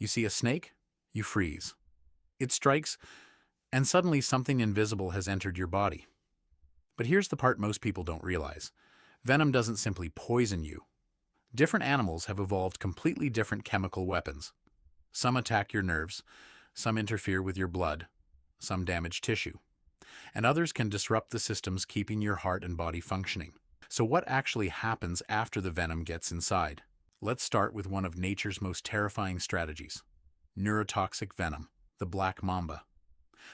You see a snake? You freeze. It strikes, and suddenly something invisible has entered your body. But here's the part most people don't realize. Venom doesn't simply poison you. Different animals have evolved completely different chemical weapons. Some attack your nerves, some interfere with your blood, some damage tissue, and others can disrupt the systems keeping your heart and body functioning. So what actually happens after the venom gets inside? Let's start with one of nature's most terrifying strategies: neurotoxic venom, the black mamba.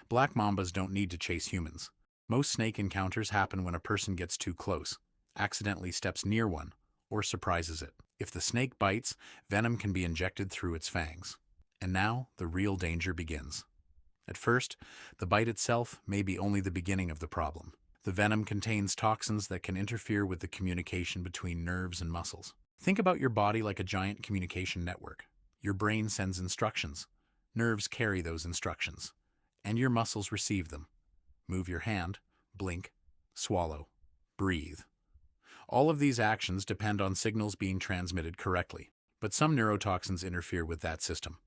Black mambas don't need to chase humans. Most snake encounters happen when a person gets too close, accidentally steps near one, or surprises it. If the snake bites, venom can be injected through its fangs. And now, the real danger begins. At first, the bite itself may be only the beginning of the problem. The venom contains toxins that can interfere with the communication between nerves and muscles. Think about your body like a giant communication network. Your brain sends instructions, nerves carry those instructions, and your muscles receive them. Move your hand, blink, swallow, breathe. All of these actions depend on signals being transmitted correctly, but some neurotoxins interfere with that system.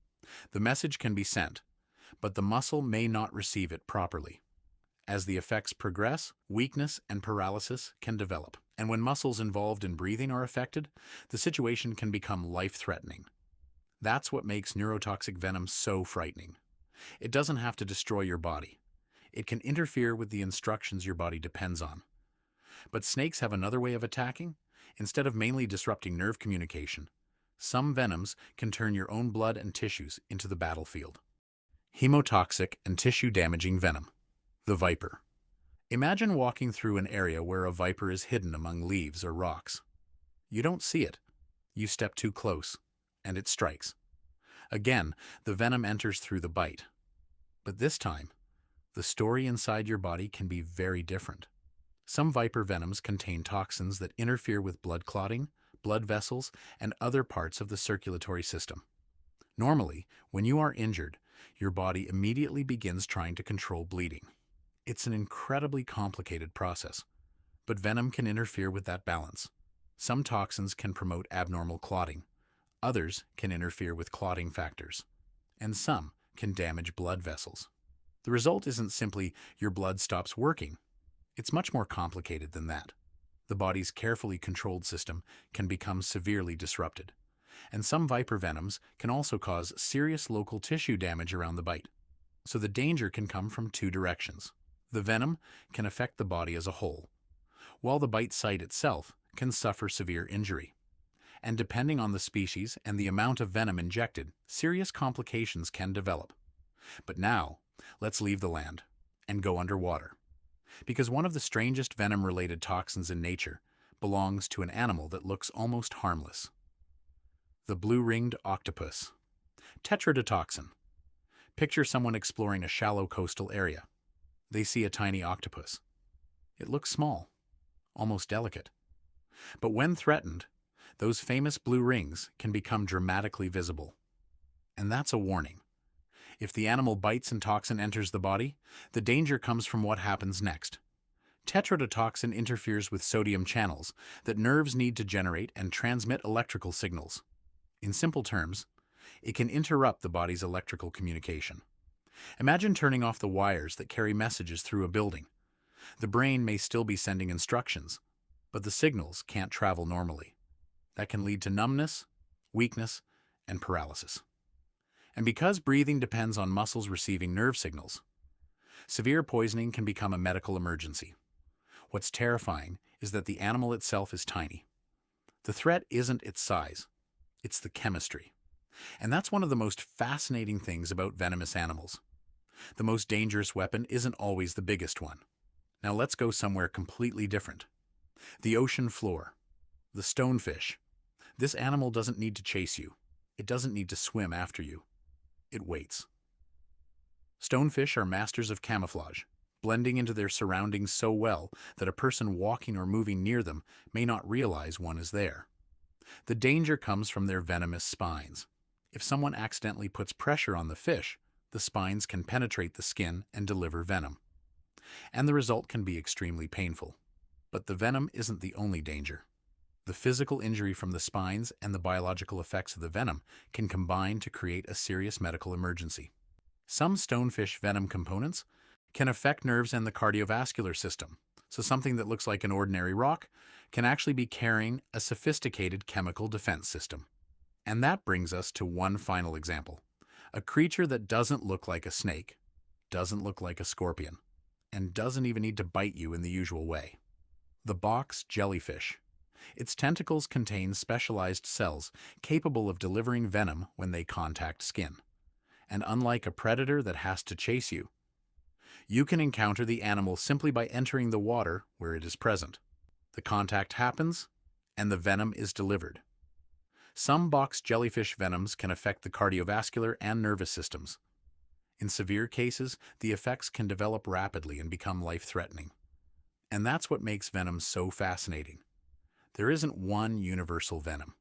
The message can be sent, but the muscle may not receive it properly. As the effects progress, weakness and paralysis can develop. And when muscles involved in breathing are affected, the situation can become life-threatening. That's what makes neurotoxic venom so frightening. It doesn't have to destroy your body. It can interfere with the instructions your body depends on. But snakes have another way of attacking. Instead of mainly disrupting nerve communication, some venoms can turn your own blood and tissues into the battlefield. Hemotoxic and tissue-damaging venom. The viper. Imagine walking through an area where a viper is hidden among leaves or rocks. You don't see it. You step too close, and it strikes. Again, the venom enters through the bite. But this time, the story inside your body can be very different. Some viper venoms contain toxins that interfere with blood clotting, blood vessels, and other parts of the circulatory system. Normally, when you are injured, your body immediately begins trying to control bleeding. It's an incredibly complicated process, but venom can interfere with that balance. Some toxins can promote abnormal clotting, others can interfere with clotting factors, and some can damage blood vessels. The result isn't simply your blood stops working. It's much more complicated than that. The body's carefully controlled system can become severely disrupted, and some viper venoms can also cause serious local tissue damage around the bite. So the danger can come from two directions. The venom can affect the body as a whole, while the bite site itself can suffer severe injury. And depending on the species and the amount of venom injected, serious complications can develop. But now, let's leave the land and go underwater. Because one of the strangest venom-related toxins in nature belongs to an animal that looks almost harmless. The blue-ringed octopus. Tetrodotoxin. Picture someone exploring a shallow coastal area. They see a tiny octopus. It looks small, almost delicate. But when threatened, those famous blue rings can become dramatically visible. And that's a warning. If the animal bites and toxin enters the body, the danger comes from what happens next. Tetrodotoxin interferes with sodium channels that nerves need to generate and transmit electrical signals. In simple terms, it can interrupt the body's electrical communication. Imagine turning off the wires that carry messages through a building. The brain may still be sending instructions, but the signals can't travel normally. That can lead to numbness, weakness, and paralysis. And because breathing depends on muscles receiving nerve signals, severe poisoning can become a medical emergency. What's terrifying is that the animal itself is tiny. The threat isn't its size, it's the chemistry. And that's one of the most fascinating things about venomous animals. The most dangerous weapon isn't always the biggest one. Now let's go somewhere completely different. The ocean floor. The stonefish. This animal doesn't need to chase you. It doesn't need to swim after you. It waits. Stonefish are masters of camouflage, blending into their surroundings so well that a person walking or moving near them may not realize one is there. The danger comes from their venomous spines. If someone accidentally puts pressure on the fish, the spines can penetrate the skin and deliver venom. And the result can be extremely painful. But the venom isn't the only danger. The physical injury from the spines and the biological effects of the venom can combine to create a serious medical emergency. Some stonefish venom components can affect nerves and the cardiovascular system, so something that looks like an ordinary rock can actually be carrying a sophisticated chemical defense system. And that brings us to one final example. A creature that doesn't look like a snake, doesn't look like a scorpion, and doesn't even need to bite you in the usual way. The box jellyfish. Its tentacles contain specialized cells capable of delivering venom when they contact skin. And unlike a predator that has to chase you, you can encounter the animal simply by entering the water where it is present. The contact happens, and the venom is delivered. Some box jellyfish venoms can affect the cardiovascular and nervous systems. In severe cases, the effects can develop rapidly and become life-threatening. And that's what makes venom so fascinating. There isn't one universal venom.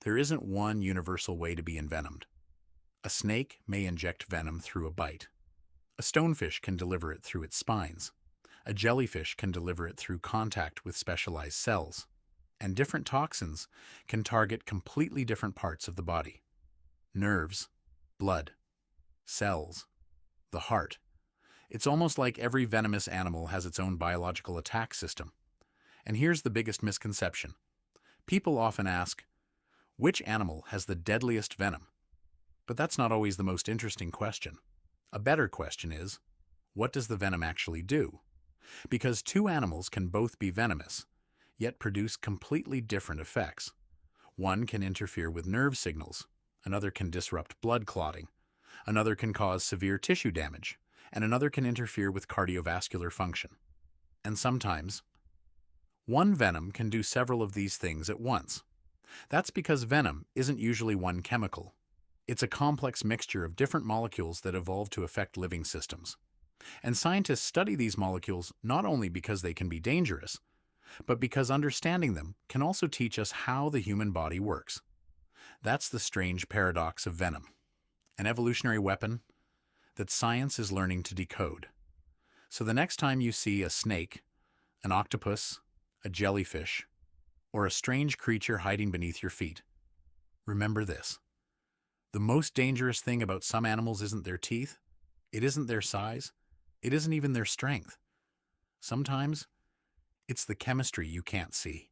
There isn't one universal way to be envenomed. A snake may inject venom through a bite. A stonefish can deliver it through its spines. A jellyfish can deliver it through contact with specialized cells. And different toxins can target completely different parts of the body. Nerves, blood, cells, the heart. It's almost like every venomous animal has its own biological attack system. And here's the biggest misconception. People often ask, which animal has the deadliest venom? But that's not always the most interesting question. A better question is, what does the venom actually do? Because two animals can both be venomous, yet produce completely different effects. One can interfere with nerve signals, another can disrupt blood clotting, another can cause severe tissue damage, and another can interfere with cardiovascular function. And sometimes, one venom can do several of these things at once. That's because venom isn't usually one chemical. It's a complex mixture of different molecules that evolve to affect living systems. And scientists study these molecules not only because they can be dangerous, but because understanding them can also teach us how the human body works. That's the strange paradox of venom, an evolutionary weapon that science is learning to decode. So the next time you see a snake, an octopus, a jellyfish, or a strange creature hiding beneath your feet, remember this. The most dangerous thing about some animals isn't their teeth, it isn't their size, it isn't even their strength. Sometimes, it's the chemistry you can't see.